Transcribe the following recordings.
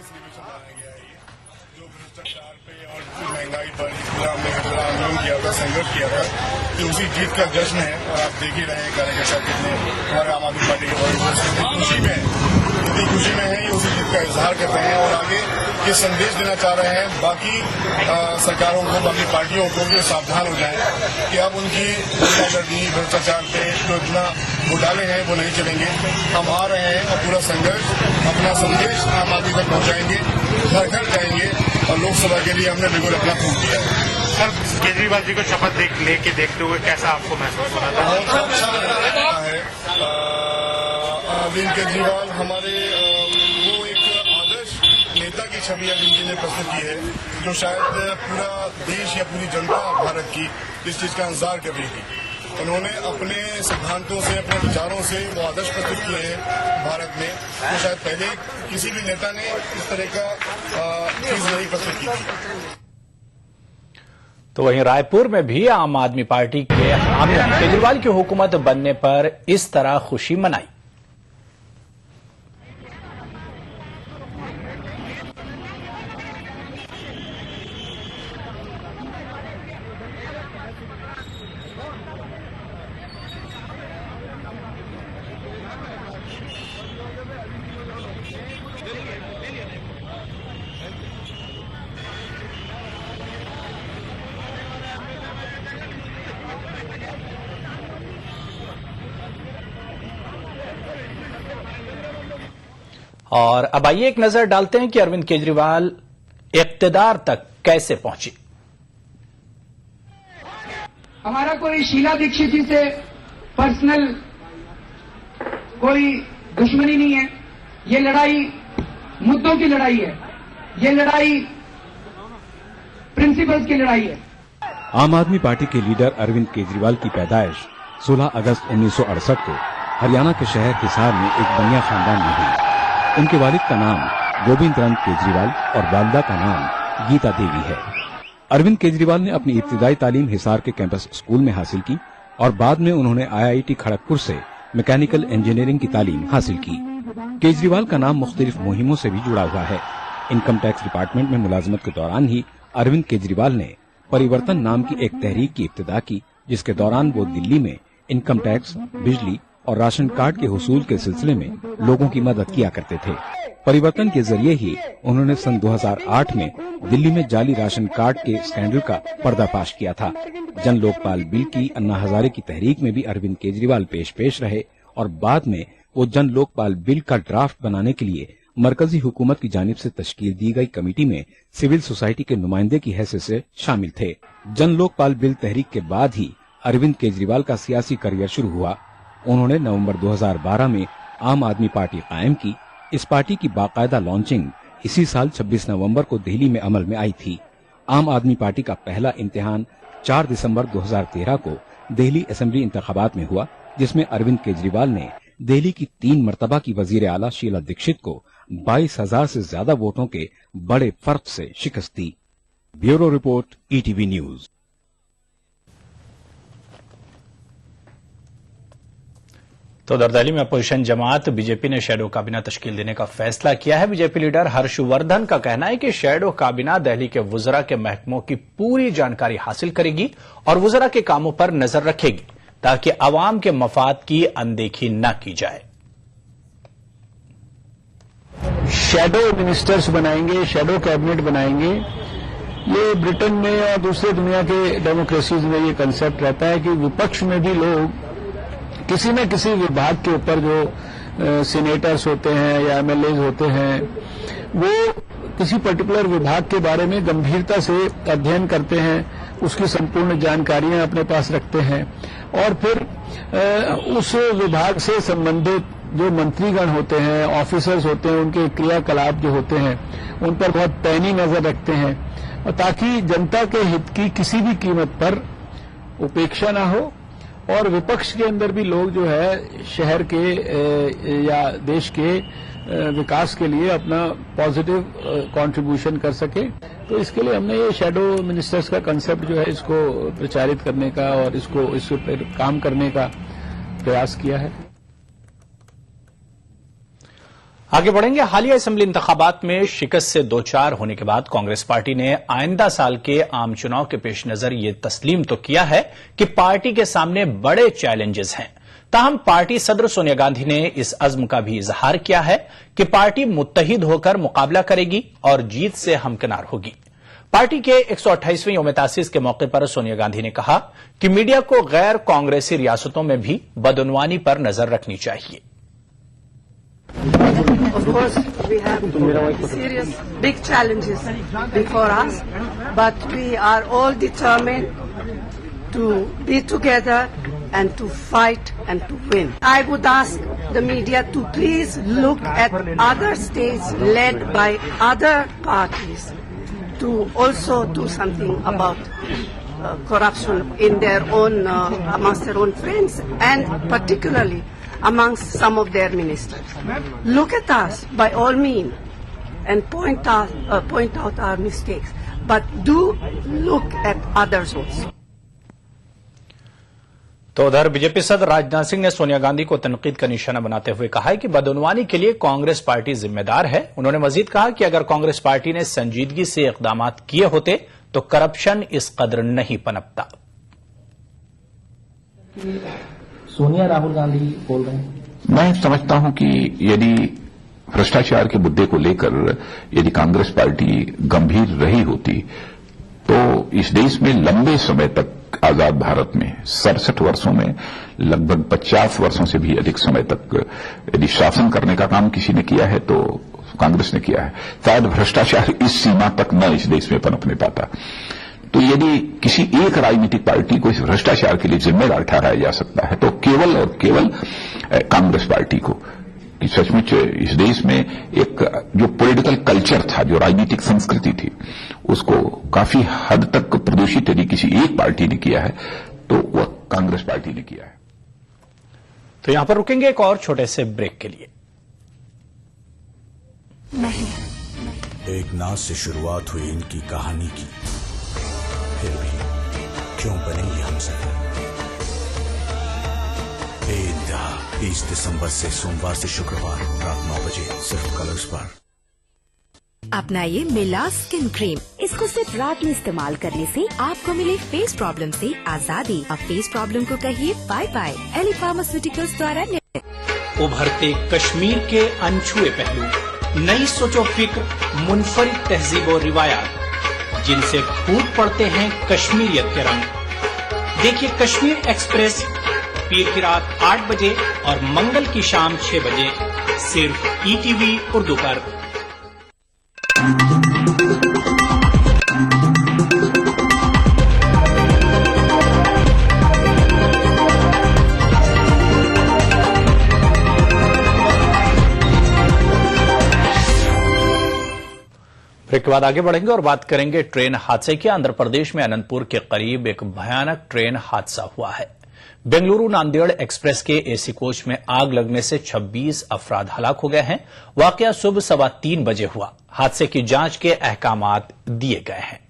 Exhibition बनाया गया है ये, जो भ्रष्टाचार पे और महंगाई पर हमने आंदोलन किया था, संघर्ष किया था, कि उसी जीत का जश्न है। और आप देख ही रहे हैं कार्यकर्ता कितने हमारे आम आदमी पार्टी के वरिष्ठ खुशी में है, ये उसी जीत का इजहार करते हैं और आगे ये संदेश देना चाह रहे हैं बाकी सरकारों को, बाकी पार्टियों को कि सावधान हो जाएं कि अब उनकी गुंडागर्दी भ्रष्टाचार पे जो इतना घोटाले हैं वो नहीं चलेंगे। हम आ रहे हैं और पूरा संघर्ष, अपना संदेश आम आदमी तक पहुंचाएंगे, घर घर जाएंगे और लोकसभा के लिए हमने बिल्कुल अपना फूट दिया है। सर, केजरीवाल जी को शपथ लेके देखते हुए कैसा आपको महसूस हो रहा था? बहुत अच्छा लगता है। अरविंद केजरीवाल हमारे वो एक आदर्श नेता की छवि अरविंद जी ने प्रस्तुत की है, जो शायद पूरा देश या पूरी जनता भारत की इस चीज का इंतजार कर रही थी। उन्होंने अपने सिद्धांतों से, अपने विचारों से वो आदर्श प्रस्तुत किए हैं भारत में, तो शायद पहले किसी भी नेता ने इस तरह का चीज नहीं प्रस्तुत की थी। तो वहीं रायपुर में भी आम आदमी पार्टी के हामियों ने केजरीवाल की हुकूमत बनने पर इस तरह खुशी मनाई। और अब आइए एक नजर डालते हैं कि अरविंद केजरीवाल इक्तदार तक कैसे पहुंचे। हमारा कोई शीला दीक्षित जी से पर्सनल कोई दुश्मनी नहीं है। ये लड़ाई मुद्दों की लड़ाई है, ये लड़ाई प्रिंसिपल्स की लड़ाई है। आम आदमी पार्टी के लीडर अरविंद केजरीवाल की पैदाइश 16 अगस्त 1968 को हरियाणा के शहर हिसार में एक बनिया खानदान में हुई। उनके वालिद का नाम गोविंद चंद केजरीवाल और वालिदा का नाम गीता देवी है। अरविंद केजरीवाल ने अपनी इब्तिदाई तालीम हिसार के कैंपस स्कूल में हासिल की और बाद में उन्होंने IIT खड़गपुर से मैकेनिकल इंजीनियरिंग की तालीम हासिल की। केजरीवाल का नाम मुख्तलिफ मुहिमों से भी जुड़ा हुआ है। इनकम टैक्स डिपार्टमेंट में मुलाजमत के दौरान ही अरविंद केजरीवाल ने परिवर्तन नाम की एक तहरीक की इब्तिदा की, जिसके दौरान वो दिल्ली में इनकम टैक्स, बिजली और राशन कार्ड के हुसूल के सिलसिले में लोगों की मदद किया करते थे। परिवर्तन के जरिए ही उन्होंने सन 2008 में दिल्ली में जाली राशन कार्ड के स्कैंडल का पर्दाफाश किया था। जन लोकपाल बिल की अन्ना हजारे की तहरीक में भी अरविंद केजरीवाल पेश रहे और बाद में वो जन लोकपाल बिल का ड्राफ्ट बनाने के लिए मरकजी हुकूमत की जानिब से तश्कील दी गई कमेटी में सिविल सोसाइटी के नुमाइंदे की हैसियत से शामिल थे। जन लोकपाल बिल तहरीक के बाद ही अरविंद केजरीवाल का सियासी करियर शुरू हुआ। उन्होंने नवंबर 2012 में आम आदमी पार्टी कायम की। इस पार्टी की बाकायदा लॉन्चिंग इसी साल 26 नवंबर को दिल्ली में अमल में आई थी। आम आदमी पार्टी का पहला इम्तिहान 4 दिसंबर 2013 को दिल्ली असेंबली इंतखाबात में हुआ, जिसमें अरविंद केजरीवाल ने दिल्ली की 3 मर्तबा की वजीर आला शीला दीक्षित को 22,000 से ज्यादा वोटों के बड़े फर्क से शिकस्त दी। Bureau report, ETV news. तो दरदली में अपोजिशन जमात बीजेपी ने शैडो काबीना तश्कील देने का फैसला किया है। बीजेपी लीडर हर्षवर्धन का कहना है कि शैडो काबीना दिल्ली के वुज़रा के महकमों की पूरी जानकारी हासिल करेगी और वुज़रा के कामों पर नजर रखेगी ताकि अवाम के मफाद की अनदेखी न की जाए। शैडो मिनिस्टर्स बनाएंगे, शैडो कैबिनेट बनाएंगे। ये ब्रिटेन में और दूसरे दुनिया के डेमोक्रेसीज में ये कंसेप्ट रहता है कि विपक्ष में भी लोग किसी न किसी विभाग के ऊपर जो सीनेटर्स होते हैं या MLAs होते हैं, वो किसी पर्टिकुलर विभाग के बारे में गंभीरता से अध्ययन करते हैं, उसकी संपूर्ण जानकारियां अपने पास रखते हैं और फिर उस विभाग से संबंधित जो मंत्रीगण होते हैं, ऑफिसर्स होते हैं, उनके क्रियाकलाप जो होते हैं उन पर बहुत पैनी नजर रखते हैं, और ताकि जनता के हित की किसी भी कीमत पर उपेक्षा ना हो और विपक्ष के अंदर भी लोग जो है शहर के या देश के विकास के लिए अपना पॉजिटिव कंट्रीब्यूशन कर सके। तो इसके लिए हमने ये शैडो मिनिस्टर्स का कंसेप्ट जो है इसको प्रचारित करने का और इस पर काम करने का प्रयास किया है। आगे बढ़ेंगे। हालिया असेंबली इंतखाबात में शिकस्त से दो चार होने के बाद कांग्रेस पार्टी ने आइंदा साल के आम चुनाव के पेश नजर ये तस्लीम तो किया है कि पार्टी के सामने बड़े चैलेंजेस हैं। ताहम पार्टी सदर सोनिया गांधी ने इस अज़्म का भी इजहार किया है कि पार्टी मुत्तहिद होकर मुकाबला करेगी और जीत से हमकिनार होगी। पार्टी के 128वें यौम तासीस के मौके पर सोनिया गांधी ने कहा कि मीडिया को गैर कांग्रेसी रियासतों में भी बदउनवानी पर नजर रखनी चाहिए। Of course, we have serious, big challenges before us, but we are all determined to be together and to fight and to win. I would ask the media to please look at other states led by other parties to also do something about corruption in their own, amongst their own friends, and particularly amongst some of their ministers. Look at us by all means and point out our mistakes, but do look at others also. तो उधर BJP सदर राजनाथ सिंह ने सोनिया गांधी को तनकीद का निशाना बनाते हुए कहा है कि बदउनवानी के लिए कांग्रेस पार्टी जिम्मेदार है। उन्होंने मजीद कहा कि अगर कांग्रेस पार्टी ने संजीदगी से इकदाम किए होते तो करप्शन इस कदर नहीं पनपता। सोनिया राहुल गांधी बोल रहे हैं। मैं समझता हूं कि यदि भ्रष्टाचार के मुद्दे को लेकर यदि कांग्रेस पार्टी गंभीर रही होती तो इस देश में लंबे समय तक आजाद भारत में 67 वर्षों में लगभग 50 वर्षों से भी अधिक समय तक यदि शासन करने का काम किसी ने किया है तो कांग्रेस ने किया है। शायद भ्रष्टाचार इस सीमा तक न इस देश में पनपने पाता। तो यदि किसी एक राजनीतिक पार्टी को इस भ्रष्टाचार के लिए जिम्मेदार ठहराया जा सकता है तो केवल और केवल कांग्रेस पार्टी को। कि सचमुच इस देश में एक जो पॉलिटिकल कल्चर था, जो राजनीतिक संस्कृति थी, उसको काफी हद तक प्रदूषित यदि किसी एक पार्टी ने किया है तो वह कांग्रेस पार्टी ने किया है। तो यहां पर रुकेंगे एक और छोटे से ब्रेक के लिए। एक नाज से शुरुआत हुई इनकी कहानी की, फिर भी क्यों बने ये हमसफर। बेइंतहा 30 दिसंबर से सोमवार से शुक्रवार रात 9 बजे सिर्फ कलर्स पर। अपनाइए मिला स्किन क्रीम। इसको सिर्फ रात में इस्तेमाल करने से आपको मिले फेस प्रॉब्लम से आजादी। अब फेस प्रॉब्लम को कहिए बाय बाय। एली फार्मास्यूटिकल्स द्वारा उभरते कश्मीर के अनछुए पहलू, नई सोचो फिक्र, मुनफरिद तहजीब और रिवायात जिनसे फूट पड़ते हैं कश्मीरियत के रंग। देखिए कश्मीर एक्सप्रेस पीर की रात 8 बजे और मंगल की शाम 6 बजे सिर्फ ईटीवी उर्दू पर। ब्रेक के बाद आगे बढ़ेंगे और बात करेंगे ट्रेन हादसे की। आंध्र प्रदेश में अनंतपुर के करीब एक भयानक ट्रेन हादसा हुआ है। बेंगलुरु नांदेड़ एक्सप्रेस के एसी कोच में आग लगने से 26 अफराद हलाक हो गए हैं। वाकया सुबह 3:15 बजे हुआ। हादसे की जांच के अहकामात दिए गए हैं।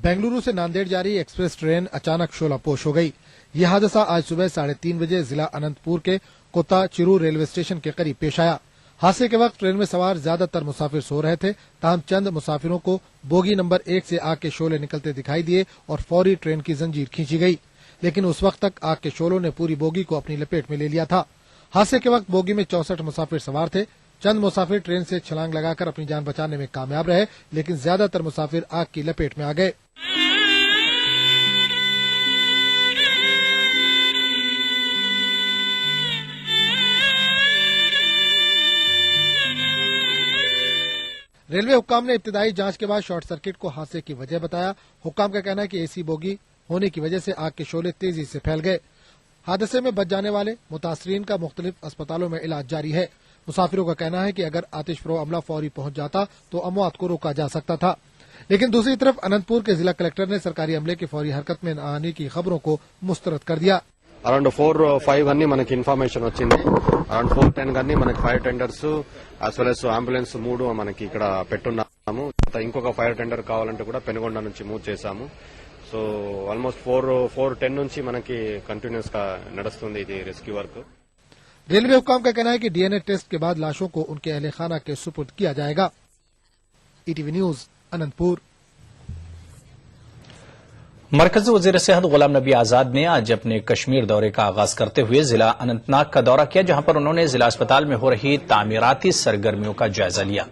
बेंगलुरु से नांदेड़ जा रही एक्सप्रेस ट्रेन अचानक शोलापोश हो गई। यह हादसा आज सुबह 3:30 बजे जिला अनंतपुर के कोता चिरू रेलवे स्टेशन के करीब पेश आया। हादसे के वक्त ट्रेन में सवार ज्यादातर मुसाफिर सो रहे थे। ताहम चंद मुसाफिरों को बोगी नंबर 1 से आग के शोले निकलते दिखाई दिए और फौरी ट्रेन की जंजीर खींची गई, लेकिन उस वक्त तक आग के शोलों ने पूरी बोगी को अपनी लपेट में ले लिया था। हादसे के वक्त बोगी में 64 मुसाफिर सवार थे। चंद मुसाफिर ट्रेन से छलांग लगाकर अपनी जान बचाने में कामयाब रहे, लेकिन ज्यादातर मुसाफिर आग की लपेट में आ गए। रेलवे हुक्काम ने इब्तिदाई जांच के बाद शॉर्ट सर्किट को हादसे की वजह बताया। हुक्काम का कहना है कि एसी बोगी होने की वजह से आग के शोले तेजी से फैल गए। हादसे में बच जाने वाले मुतासरीन का मुख्तलिफ अस्पतालों में इलाज जारी है। मुसाफिरों का कहना है कि अगर आतिशफरो अमला फौरी पहुंच जाता तो अमवात को रोका जा सकता था, लेकिन दूसरी तरफ अनंतपुर के जिला कलेक्टर ने सरकारी अमले की फौरी हरकत में न आने की खबरों को मुस्तरद कर दिया। అరౌండ్ 4-5 అన్ని మనకి ఇన్ఫర్మేషన్ వచ్చింది. అరౌండ్ 4-10 గన్ని మనకి fire tenders as well as ambulance 3 మనకి ఇక్కడ పెట్టున్నాము. ఇంకొక ఫైర్ టెండర్ కావాలంటే కూడా పెనుగొండ నుంచి మూవ్ చేశాము. సో ఆల్మోస్ట్ 4-10 నుంచి మనకి కంటిన్యూస్ గా నడుస్తుంది ఇది రెస్క్యూ వర్క్. रेलवे हुकाम का कहना है कि डीएनए टेस्ट के बाद लाशों को उनके अहले खाना के सुपुर्द किया जाएगा। ETV news Anantapur. मरकजी वजीर सेहत गुलाम नबी आजाद ने आज अपने कश्मीर दौरे का आगाज करते हुए जिला अनंतनाग का दौरा किया, जहां पर उन्होंने जिला अस्पताल में हो रही तामीराती सरगर्मियों का जायजा लिया।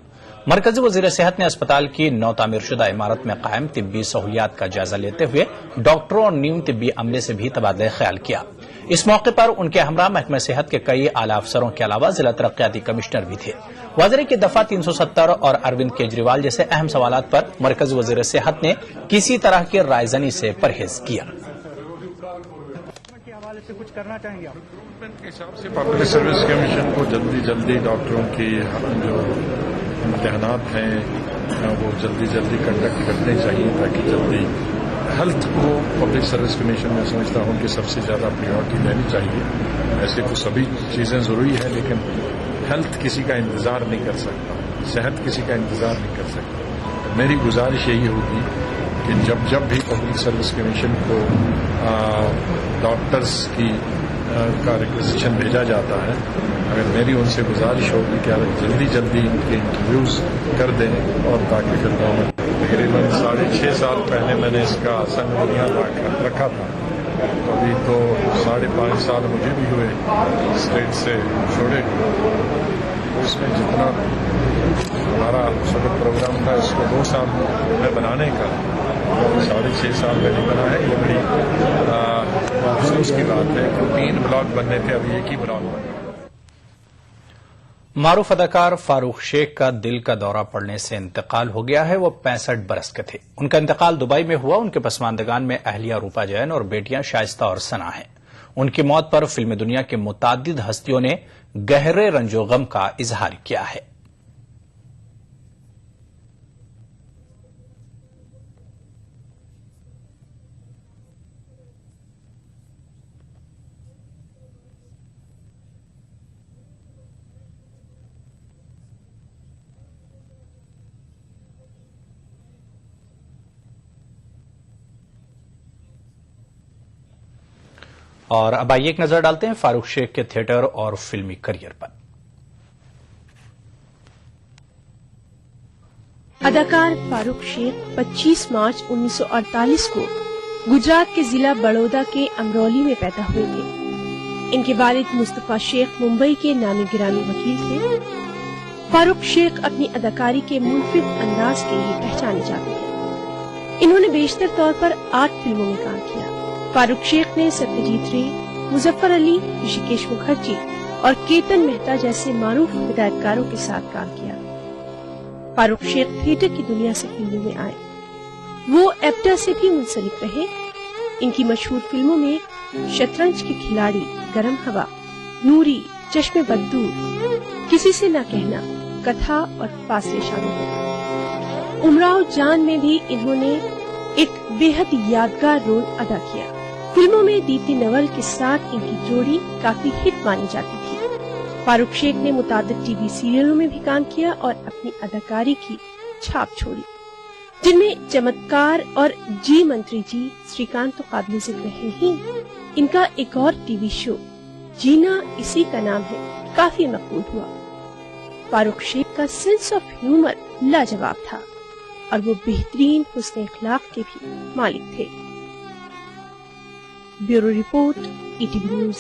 मरकजी वजीर सेहत ने अस्पताल की नौ तामीरशुदा इमारत में कायम तिब्बी सहूलियात का जायजा लेते हुए डॉक्टरों और नीम तिब्बी अमले से भी तबादला ख्याल किया। इस मौके पर उनके हमरा महकमा सेहत के कई आला अफसरों के अलावा जिला तरक्याती कमिश्नर भी थे। वज़ीर की दफा 370 और अरविंद केजरीवाल जैसे अहम सवालात पर मरकजी वजीर सेहत ने किसी तरह के रायजनी से परहेज किया। कुछ करना चाहेंगे आप? के हिसाब से पब्लिक सर्विस कमीशन को जल्दी डॉक्टरों की जो इम्तिहानात हैं वो जल्दी कंडक्ट करने चाहिए, ताकि जल्दी हेल्थ को पब्लिक सर्विस कमीशन में समझता हूं कि सबसे ज्यादा प्रायोरिटी देनी चाहिए। ऐसे तो सभी चीजें जरूरी है, लेकिन हेल्थ किसी का इंतजार नहीं कर सकता, सेहत किसी का इंतजार नहीं कर सकता। मेरी गुजारिश यही होगी कि जब भी पब्लिक सर्विस कमीशन को डॉक्टर्स का रिक्वेजिशन भेजा जाता है, अगर मेरी उनसे गुजारिश होगी कि जल्दी इनके इंटरव्यूज कर दें, और ताकि फिर तकरीबन 6.5 साल पहले मैंने इसका संग बुनियाद रखा था, अभी तो 5.5 साल मुझे भी हुए स्टेट से छोड़े। तो इसमें जितना हमारा सदर प्रोग्राम था इसको 2 साल में बनाने का, 6.5 साल में बना है। ये बड़ी अफसोस की बात है कि 3 ब्लॉक बनने थे, अभी एक ही ब्लॉक बना। मारूफ अदाकार फारूक शेख का दिल का दौरा पड़ने से इंतकाल हो गया है। वो 65 बरस के थे। उनका इंतकाल दुबई में हुआ। उनके पसमानदगान में अहलिया रूपा जैन और बेटियां शाइस्ता और सना हैं। उनकी मौत पर फिल्म दुनिया के मुतादिद हस्तियों ने गहरे रंजो गम का इजहार किया है। और अब आइए एक नजर डालते हैं फारूक शेख के थिएटर और फिल्मी करियर पर। अदाकार फारूक शेख 25 मार्च 1948 को गुजरात के जिला बड़ौदा के अमरौली में पैदा हुए थे। इनके वालिद मुस्तफा शेख मुंबई के नामी गिरामी वकील थे। फारूक शेख अपनी अदाकारी के मुनफिद अंदाज के लिए पहचाने जाते थे। इन्होंने बेशतर तौर पर 8 फिल्मों में काम किया। फारूक शेख ने सत्यजीत रे, मुजफ्फर अली, ऋषिकेश मुखर्जी और केतन मेहता जैसे मारूफ हिदायतकारों के साथ काम किया। फारूक शेख थिएटर की दुनिया से फिल्मों में आए। वो एप्टा से भी मुंसलिक रहे। इनकी मशहूर फिल्मों में शतरंज की खिलाड़ी, गरम हवा, नूरी, चश्मे बद्दूर, किसी से न कहना, कथा और फासले शामिल हैं। उमराव जान में भी इन्होंने एक बेहद यादगार रोल अदा किया। फिल्मों में दीप्ति नवल के साथ इनकी जोड़ी काफी हिट मानी जाती थी। फारूक शेख ने मुतादिद टीवी सीरियलों में भी काम किया और अपनी अदाकारी की छाप छोड़ी, जिनमें चमत्कार और जी मंत्री जी, श्रीकांत तो काबिल जिक्र है ही। इनका एक और टीवी शो जीना इसी का नाम है काफी मकबूल हुआ। फारूक शेख का सेंस ऑफ ह्यूमर लाजवाब था और वो बेहतरीन हुस्न इखलाक के भी मालिक थे। Bureau report, ETV news.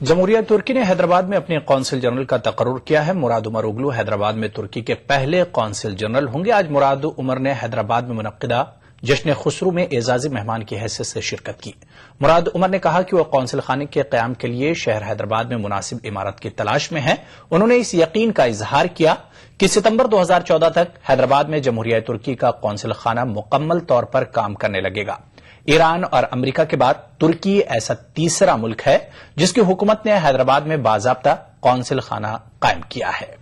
जमहूरिया तुर्की ने हैदराबाद में अपने कौंसिल जनरल का तकर्रुर किया है। मुराद उमर ओगलू हैदराबाद में तुर्की के पहले कौंसिल जनरल होंगे। आज मुराद उमर ने हैदराबाद में मुनक्किदा जश्न खुसरू में एजाजी मेहमान की हैसियत से शिरकत की। मुराद उमर ने कहा कि वह कौंसिल खाने के क्याम के लिए शहर हैदराबाद में मुनासिब इमारत की तलाश में है। उन्होंने इस यकीन का इजहार किया कि सितंबर 2014 तक हैदराबाद में जमहूरिया तुर्की का कौंसिल खाना मुकम्मल तौर पर काम करने लगेगा। ईरान और अमेरिका के बाद तुर्की ऐसा तीसरा मुल्क है जिसकी हुकूमत ने हैदराबाद में बाज़ाब्ता कौंसिल खाना कायम किया है।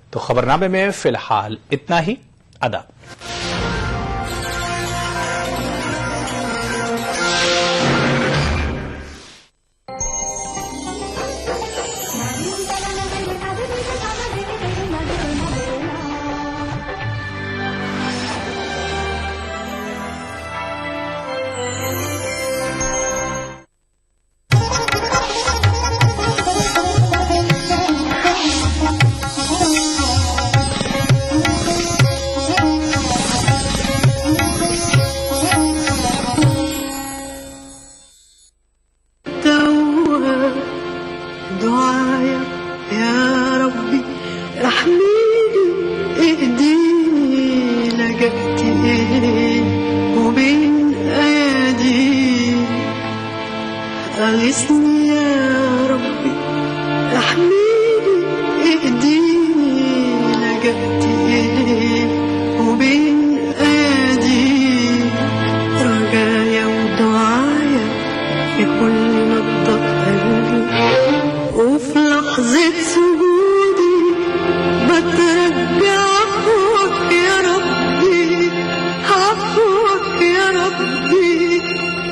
तो खबरनामे में फिलहाल इतना ही। आदाब। أغثني يا ربي احميني اهديني لجأت إليك وبين أيديك رجايا ودعايا في كل نبضة قلبي وفي لحظة سجودي بترجع عفوك يا ربي عفوك يا ربي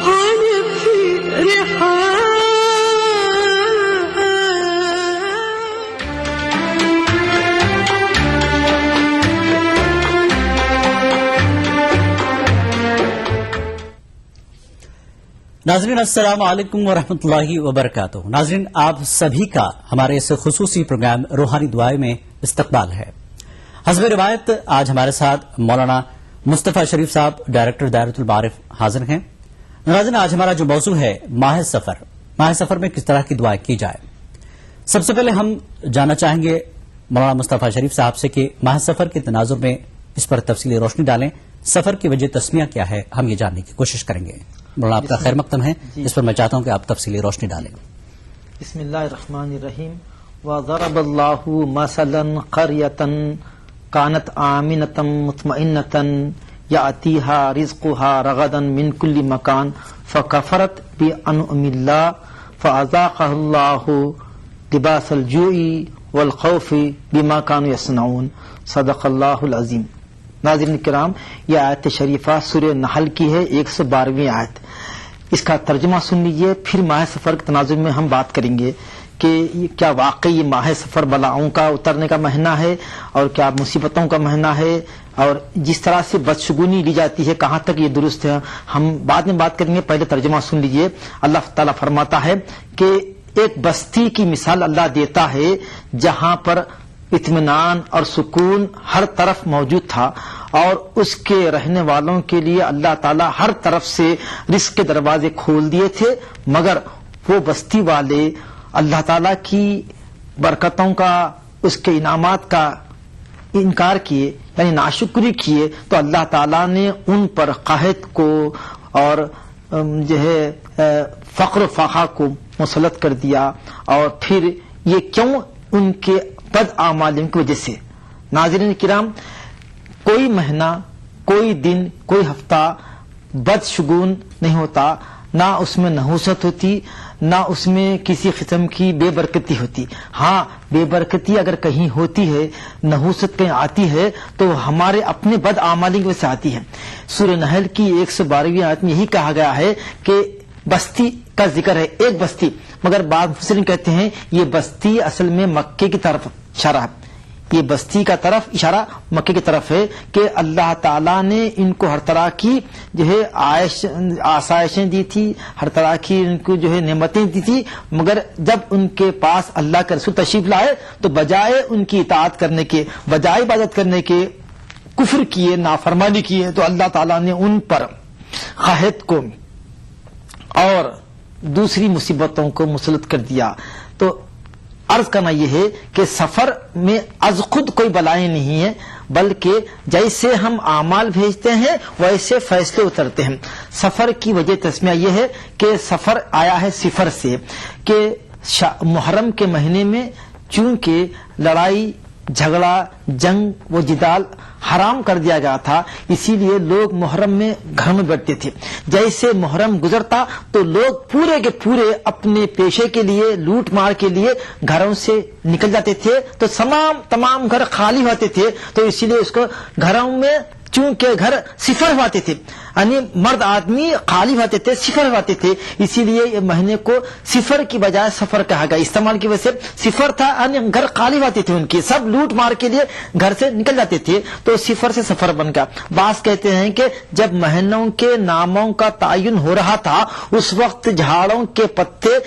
أنا في رحاب. नाज़रीन अस्सलाम वालेकुम वरहमतुल्लाहि वबरकातुह। नाज़रीन आप सभी का हमारे इस खुसूसी प्रोग्राम रूहानी दुआएं में इस्तकबाल है। हस्ब रिवायत आज हमारे साथ मौलाना मुस्तफ़ा शरीफ साहब डायरेक्टर दायरतुल मारिफ हाजिर हैं। नाज़रीन आज हमारा जो मौजू है माह सफर में किस तरह की दुआएं की जाए। सबसे पहले हम जानना चाहेंगे मौलाना मुस्तफ़ा शरीफ साहब से कि माह सफर के तनाजुर में इस पर तफसीली रोशनी डालें। सफर की वजह तस्मिया क्या है, हम ये जानने की कोशिश करेंगे। मौलाना आपका खैर मकदम है, इस पर मैं चाहता हूं कि आप तफसीली रोशनी डालें। बिस्मिल्लाहिर्रहमानिर्रहीम। व ज़रबल्लाहु मसलन क़रयतन कानत आमिनतन मुतमइन्नतन यातीहा रिज़्क़ुहा रगदन मिन कुल्ली मकान फ़कफ़रत बिअनउमिल्लाह फ़अज़ाक़हल्लाहु लिबासल जूई वल ख़ौफ़ि बिमा कानू यसनऊन। सदक़ल्लाहुल अज़ीम। नाज़रीन किराम, यह आयत शरीफा सूरह नहल की है, 112वीं आयत। इसका तर्जुमा सुन लीजिए, फिर माह सफर के तनाजुर में हम बात करेंगे कि क्या वाकई ये माह सफर बलाओं का उतरने का महीना है और क्या मुसीबतों का महीना है, और जिस तरह से बदशगुनी ली जाती है कहाँ तक ये दुरुस्त है, हम बाद में बात करेंगे। पहले तर्जुमा सुन लीजिए। अल्लाह ताला फरमाता है कि एक बस्ती की मिसाल अल्लाह देता है जहां पर इत्मीनान और सुकून हर तरफ मौजूद था और उसके रहने वालों के लिए अल्लाह ताला हर तरफ से रिस्क के दरवाजे खोल दिए थे, मगर वो बस्ती वाले अल्लाह ताला की बरकतों का, उसके इनामात का इनकार किए, यानी नाशुक्री किए, तो अल्लाह ताला ने उन पर कहत को और जो है फक्र फाखा को मुसलत कर दिया। और फिर ये क्यों? उनके बद आमालिम की वजह से। नाज़रीन किराम, कोई महीना, कोई दिन, कोई हफ्ता बदशगुन नहीं होता, ना उसमें नहूसत होती, ना उसमें किसी किस्म की बेबरकती होती। हाँ, बेबरकती अगर कहीं होती है, नहूसत कहीं आती है, तो हमारे अपने बद आमालिम की वजह से आती है। सूरह नहल की 112वीं आयत में यही कहा गया है कि बस्ती का जिक्र है, एक बस्ती, मगर बाद मुफस्सिरीन कहते हैं ये बस्ती असल में मक्के की तरफ इशारा है। ये बस्ती का तरफ इशारा मक्के की तरफ है कि अल्लाह ताला ने इनको हर तरह की जो है आसाइशें दी थी, हर तरह की इनको जो है नेमतें दी थी, मगर जब उनके पास अल्लाह के रसूल तशरीफ लाए तो बजाय उनकी इताअत करने के, बजाय इबादत करने के कुफ्र किए, नाफरमानी किए, तो अल्लाह ताला ने उन पर कहत को और दूसरी मुसीबतों को मुसलत कर दिया। तो अर्ज करना यह है कि सफर में अज खुद कोई बलाएं नहीं है, बल्कि जैसे हम आमाल भेजते हैं वैसे फैसले उतरते हैं। सफर की वजह तस्मिया यह है कि सफर आया है सिफर से, कि मुहर्रम के महीने में चूंकि लड़ाई झगड़ा, जंग व जिदाल हराम कर दिया गया था, इसीलिए लोग मुहर्रम में घर में बैठते थे। जैसे मुहर्रम गुजरता तो लोग पूरे के पूरे अपने पेशे के लिए, लूट मार के लिए घरों से निकल जाते थे, तो तमाम घर खाली होते थे। तो इसीलिए उसको घरों में चूंकि घर सिफर होते थे, यानी मर्द आदमी खाली होते थे, सिफर होते थे, इसीलिए ये महीने को सिफर की बजाय सफर कहा गया। इस्तेमाल की वजह से सिफर था, यानी घर खाली होते थे, उनके सब लूट मार के लिए घर से निकल जाते थे, तो सिफर से सफर बन गया। बास कहते हैं कि जब महीनों के नामों का तायुन हो रहा था, उस वक्त झाड़ों के पत्ते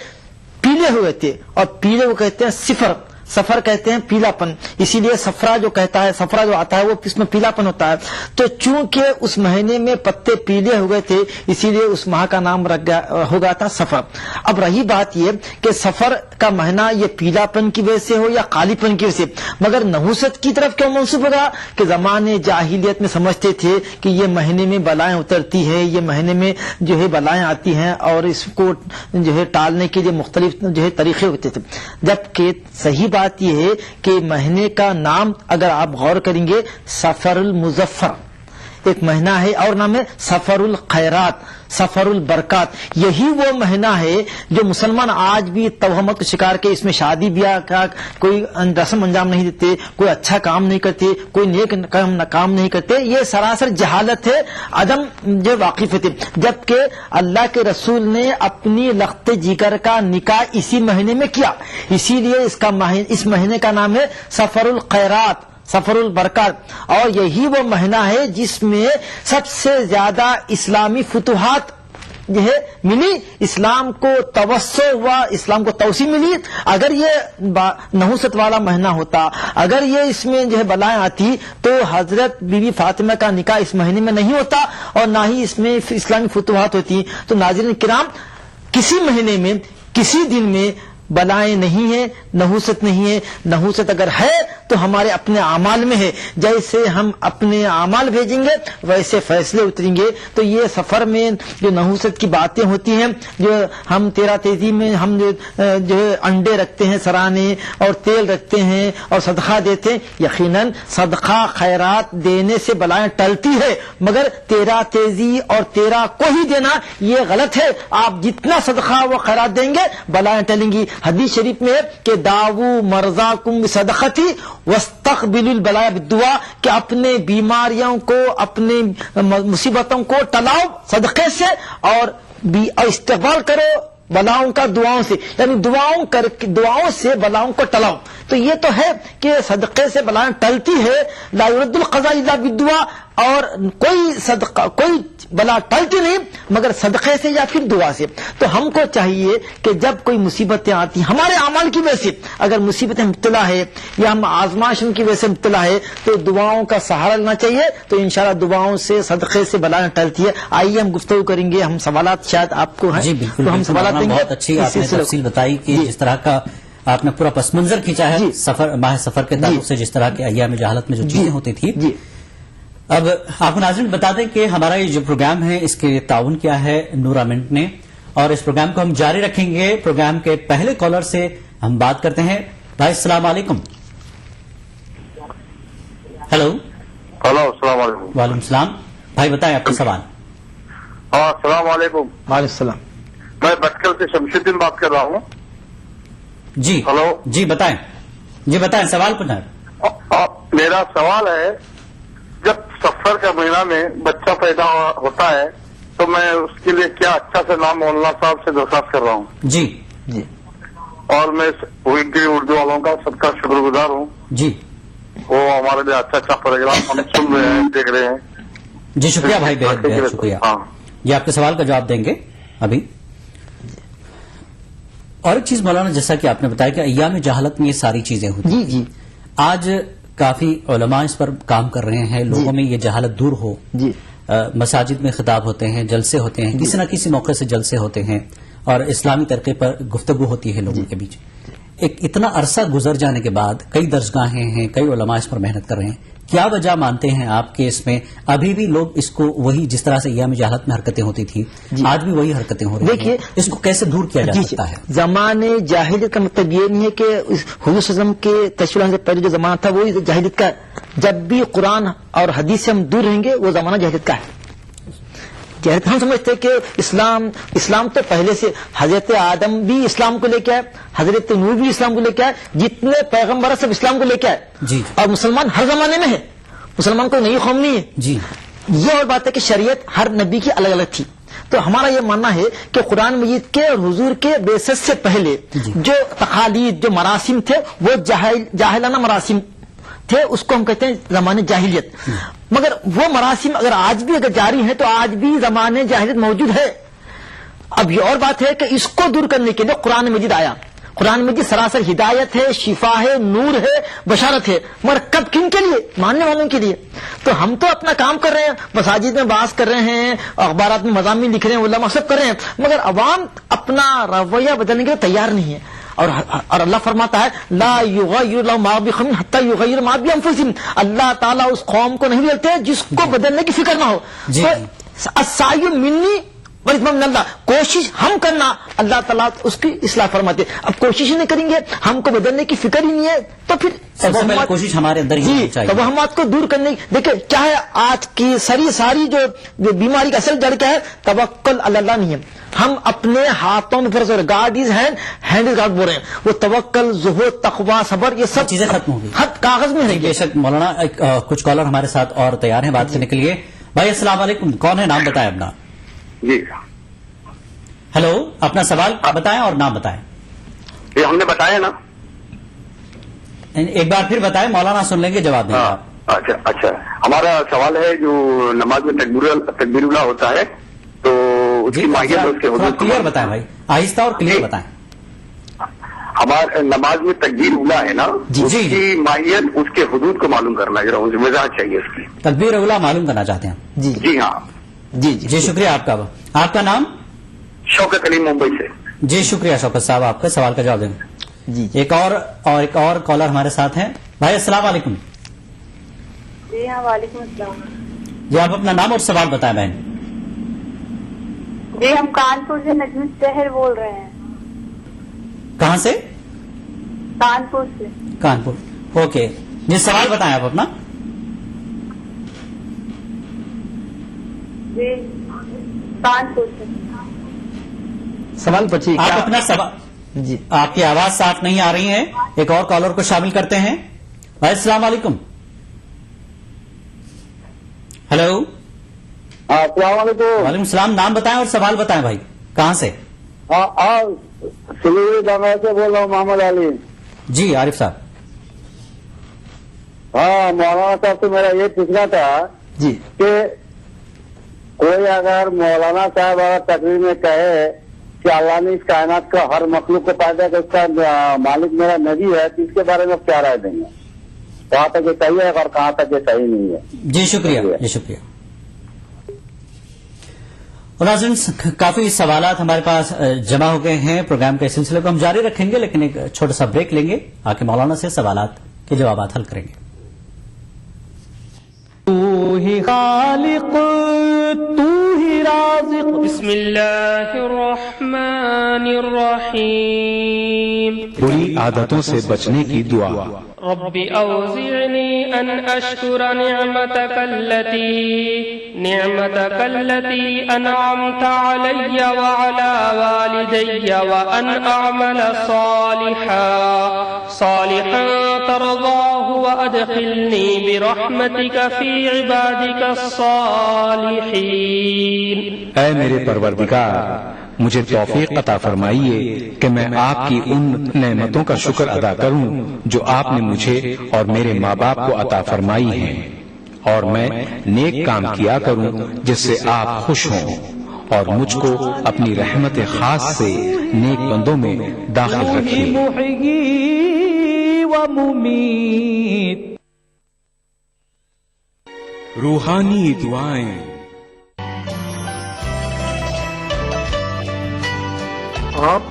पीले हुए थे, और पीले को कहते हैं सिफर। सफर कहते हैं पीलापन, इसीलिए सफरा जो कहता है, सफरा जो आता है वो इसमें पीलापन होता है। तो चूंकि उस महीने में पत्ते पीले हो गए थे, इसीलिए उस माह का नाम हो गया था सफर। अब रही बात ये कि सफर का महीना ये पीलापन की वजह से हो या कालीपन की वजह से, मगर नहुसत की तरफ क्यों मंसूब होगा कि जमाने जाहिलियत में समझते थे कि ये महीने में बलाएं उतरती है, ये महीने में जो है बलाएं आती हैं और इसको जो है टालने के लिए मुख्तलिफ जो है तरीके होते थे। जबकि सही बात यह है कि महीने का नाम अगर आप गौर करेंगे सफरुल मुजफ्फर एक महीना है और नाम है सफरुल खैरात, सफरुल बरकात। यही वो महीना है जो मुसलमान आज भी तवहमत के शिकार के इसमें शादी ब्याह का कोई रस्म अंजाम नहीं देते, कोई अच्छा काम नहीं करते, कोई नेक काम नहीं करते। ये सरासर जहालत है, अदम जो वाकिफ थे। जबकि अल्लाह के रसूल ने अपनी लख्त जिगर का निकाह इसी महीने में किया, इसीलिए इस महीने का नाम है सफरुल खैरात, सफरुल बरकत। और यही वो महीना है जिसमें सबसे ज्यादा इस्लामी फुतुहात जो है मिली, इस्लाम को तवस्सो हुआ, इस्लाम को तौसी मिली। अगर ये नहुसत वाला महीना होता, अगर ये इसमें जो है बलाएं आती, तो हजरत बीबी फातिमा का निकाह इस महीने में नहीं होता और ना ही इसमें इस्लामी फुतुहात होती। तो नाज़रीन किराम, किसी महीने में किसी दिन में बलाएं नहीं है, नहुसत नहीं है। नहुसत अगर है तो हमारे अपने आमाल में है, जैसे हम अपने आमाल भेजेंगे वैसे फैसले उतरेंगे। तो ये सफर में जो नहुसत की बातें होती हैं, जो हम तेरा तेजी में हम जो है अंडे रखते हैं सराने और तेल रखते हैं और सदका देते हैं, यकीनन सदका खैरात देने से बलाएं टलती है, मगर तेरा तेजी और तेरा को ही देना ये गलत है। आप जितना सदका व खैरात देंगे बलाएं टलेंगी। हदीस शरीफ में कि दावू मर्जाकुम सदक़ती वस्तक़बिलुल बलाया बिद्दुआ, कि अपने बीमारियों को, अपने मुसीबतों को टलाओ सदक़े से और इस्तेक़बाल करो बलाओं का दुआओं से, यानी दुआओं से बलाओं को टलाओ। तो ये तो है कि सदक़े से बलाएं टलती है, ला युरद्दुल क़ज़ा इल्ला बिद्दुआ, और कोई सदका कोई बला टलती नहीं मगर सदक़े से या फिर दुआ से। तो हमको चाहिए कि जब कोई मुसीबतें आती हमारे अमल की वजह से, अगर मुसीबतें मुब्तला है या हम आजमाइश की वजह से मुब्तला है, तो दुआओं का सहारा लेना चाहिए। तो इंशाअल्लाह दुआओं से सदक़े से बलाएं टलती है। आइए हम गुफ्तगू करेंगे, हम सवालात शायद आपको हैं जी बिल्कुल, तो हम सवालात देंगे। बहुत अच्छी आपने तफसील बताई कि जिस तरह का आपने पूरा पस मंजर खींचा है सफर माह सफर के ताल्लुक से, जिस तरह के अय्याम जहालत में जो चीजें होती थी। अब आपको नाज़रीन बता दें कि हमारा ये जो प्रोग्राम है इसके ताउन किया है नूरा मिंट ने, और इस प्रोग्राम को हम जारी रखेंगे। प्रोग्राम के पहले कॉलर से हम बात करते हैं। भाई अस्सलाम वालेकुम। हेलो अस्सलाम वालेकुम। वालेकुम सलाम। भाई बताएं आपका सवाल। हाँ अस्सलाम वालेकुम। वालेकुम सलाम। मैं भटकल से शमशुद्दीन बात कर रहा हूँ। जी हेलो जी बताएं सवाल पूछना। मेरा सवाल है, जब सफर का महीना में बच्चा पैदा होता है तो मैं उसके लिए क्या अच्छा से नाम मौलाना साहब से दरख्वास्त कर रहा हूँ। जी और मैं उर्दू वालों का सबका शुक्रगुजार हूँ जी। वो हमारे लिए अच्छा प्रोग्राम हम सुन रहे हैं, देख रहे हैं जी। शुक्रिया भाई, बेहद शुक्रिया। हाँ, ये आपके सवाल का जवाब देंगे अभी। और एक चीज मौलाना, जैसा कि आपने बताया कि अय्याम जहालत में ये सारी चीजें होती जी। आज काफी उलमा इस पर काम कर रहे हैं, लोगों में ये जहालत दूर हो जी। मसाजिद में खिताब होते हैं, जलसे होते हैं, किसी न किसी मौके से जलसे होते हैं और इस्लामी तरीके पर गुफ्तगू होती है लोगों के बीच। एक इतना अरसा गुजर जाने के बाद कई दरसगाहें हैं, कई उलमा इस पर मेहनत कर रहे हैं, क्या वजह मानते हैं आप कि इसमें अभी भी लोग इसको वही जिस तरह से अय्याम जहालत में हरकतें होती थी आज भी वही हरकतें हो रही हैं? देखिए, इसको कैसे दूर किया जा सकता है? जमाने जाहिलियत का मतलब ये नहीं है कि हुजूर सल्लल्लाहु के तशरीफ से पहले जो जमाना था वही जाहिलियत का। जब भी कुरान और हदीस से हम दूर रहेंगे वो जमाना जाहिलियत का है। जैसे हम समझते हैं कि इस्लाम तो पहले से, हजरत आदम भी इस्लाम को लेके आए, हजरत नूह भी इस्लाम को लेके आए, जितने पैगंबर सब इस्लाम को लेके आए जी। और मुसलमान हर जमाने में है, मुसलमान कोई नई कौम नहीं है जी। ये और बात है कि शरीयत हर नबी की अलग अलग थी। तो हमारा ये मानना है कि कुरान मजीद के और हुजूर के बेसिस से पहले जो तकालीद, जो मरासिम थे वो जाहिलाना मरासिम थे, उसको हम कहते हैं जमाने जाहिलियत। मगर वो मरासिम अगर आज भी अगर जारी है तो आज भी जमाने जाहिलियत मौजूद है। अब ये और बात है कि इसको दूर करने के लिए कुरान मजीद आया। قرآن مجید سراسر ہدایت ہے، شفا ہے، نور ہے، بشارت ہے، مگر کب کن کے لیے؟ ماننے والوں کے لیے. تو ہم تو اپنا کام کر رہے ہیں، مساجد میں بحث کر رہے ہیں، اخبارات میں مضامین لکھ رہے ہیں، علماء سب کر رہے ہیں، مگر عوام اپنا رویہ بدلنے کے لیے تیار نہیں ہے. اور اللہ فرماتا ہے لا یغیر اللہ ما بقوم حتی یغیر ما بانفسہم، اللہ تعالیٰ اس قوم کو نہیں بدلتے جس کو بدلنے کی فکر نہ ہو. السعی منی والإثم من اللہ، کوشش ہم کرنا، اللہ تعالیٰ اس کی اصلاح فرماتے. اب کوشش ہی نہیں کریں گے، ہم کو بدلنے کی فکر ہی نہیں ہے، تو پھر سب سے پہلے کوشش ہمارے اندر ہی ہونی چاہیے. توہمات کو دور کرنے. دیکھیں کیا ہے آج کی ساری جو بیماری کا اصل جڑ کیا ہے؟ توکل علی اللہ نہیں ہے. ہم اپنے ہاتھوں میں فرض God is hand, hand is God بول رہے ہیں. وہ توکل، زہد، تقوی، صبر، یہ سب چیزیں ختم ہو گئی، کاغذ میں ہے. بے شک مولانا. کچھ کالر ہمارے ساتھ اور تیار ہیں بات کرنے کے لیے. بھائی السلام علیکم، کون ہے؟ نام بتائیں اپنا. جی ہیلو، اپنا سوال بتائیں اور نام بتائیں. یہ ہم نے بتایا نا. ایک بار پھر بتائیں، مولانا سن لیں گے، جواب دیں گے. اچھا ہمارا سوال ہے جو نماز میں تکبیر اولیٰ ہوتا ہے تو اس کی ماہیت اور اس کے حدود کلیئر بتائیں بھائی، آہستہ اور کلیئر بتائیں. ہمارا نماز میں تکبیر اولیٰ ہے نا، اس کی ماہیت اس کے حدود کو معلوم کرنا ذرا وضاحت چاہیے اس کی. تکبیر اولیٰ معلوم کرنا چاہتے ہیں؟ جی ہاں. جی شکریہ آپ کا. آپ کا نام؟ شوکت علی، ممبئی سے. جی شکریہ شوکت صاحب، آپ کا سوال کا جواب دیں گے. جی ایک اور کالر ہمارے ساتھ ہیں. بھائی السلام علیکم. جی ہاں وعلیکم السلام. جی آپ اپنا نام اور سوال بتائیں بہن. جی ہم کانپور سے نجم شہر بول رہے ہیں. کہاں سے؟ کانپور سے. کانپور، اوکے. جی سوال بتائیں آپ اپنا. جی کانپور سے. سوال پوچھیے. آپ اپنا سوال. جی آپ کی آواز صاف نہیں آ رہی ہے، ایک اور کالر کو شامل کرتے ہیں. بھائی السلام علیکم. ہیلو. السلام علیکم. وعلیکم السلام. نام بتائیں اور سوال بتائیں بھائی. کہاں سے؟ سلیوری سے بول رہا ہوں، محمد علی. جی عارف صاحب. ہاں مولانا صاحب سے میرا یہ پوچھنا تھا جی کہ کوئی اگر مولانا صاحب اگر تقریر میں کہے کہ اللہ نے اس کائنات کا ہر مخلوق کو پیدا کر، اس کا مالک میرا نبی ہے، تو اس کے بارے میں کیا رائے دیں گے؟ کہاں تک یہ صحیح ہے اور کہاں تک یہ صحیح نہیں ہے؟ جی شکریہ. جی شکریہ. ناظرین کافی سوالات ہمارے پاس جمع ہو گئے ہیں. پروگرام کے سلسلے کو ہم جاری رکھیں گے، لیکن ایک چھوٹا سا بریک لیں گے، آ کے مولانا سے سوالات کے جوابات حل کریں گے. تو ہی خالق تو ہی رازق. بسم اللہ الرحمن الرحیم. بری عادتوں سے بچنے کی دعا. رب اوزعنی ان اشکر نعمتک التي انعمت علی وعلى والدی وان اعمل صالحا ترضاه وادخلنی برحمتک فی عبادک الصالحین. اے میرے پروردگار، مجھے توفیق عطا فرمائیے کہ میں آپ کی ان نعمتوں کا شکر ادا کروں جو آپ نے مجھے اور میرے ماں باپ کو عطا فرمائی ہیں، اور میں نیک کام کیا کروں جس سے آپ خوش ہوں، اور مجھ کو اپنی رحمت خاص سے نیک بندوں میں داخل رکھیے. روحانی دعائیں. آپ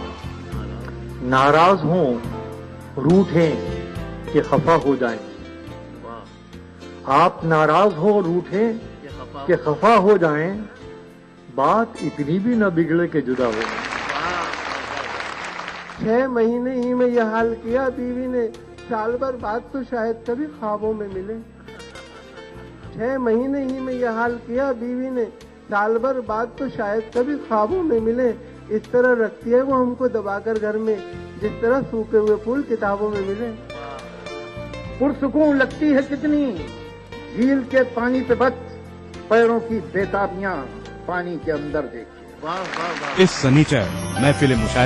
ناراض ہوں، روٹھیں کہ خفا ہو جائیں. آپ ناراض ہو، روٹھیں کہ خفا ہو جائیں، بات اتنی بھی نہ بگڑے کہ جدا ہو جائیں. 6 مہینے ہی میں یہ حال کیا بیوی نے، سال بھر بعد تو شاید کبھی خوابوں میں ملے. 6 مہینے ہی میں یہ حال کیا بیوی نے، سال بھر بعد تو شاید کبھی خوابوں میں ملے. اس طرح رکھتی ہے وہ ہم کو دبا کر گھر میں، جس طرح سوکھے ہوئے پھول کتابوں میں ملے. پرسکون لگتی ہے کتنی جھیل کے پانی پہ بچ، پیروں کی بےتابیاں پانی کے اندر دیکھی. اس سنیچر محفل مشاعرہ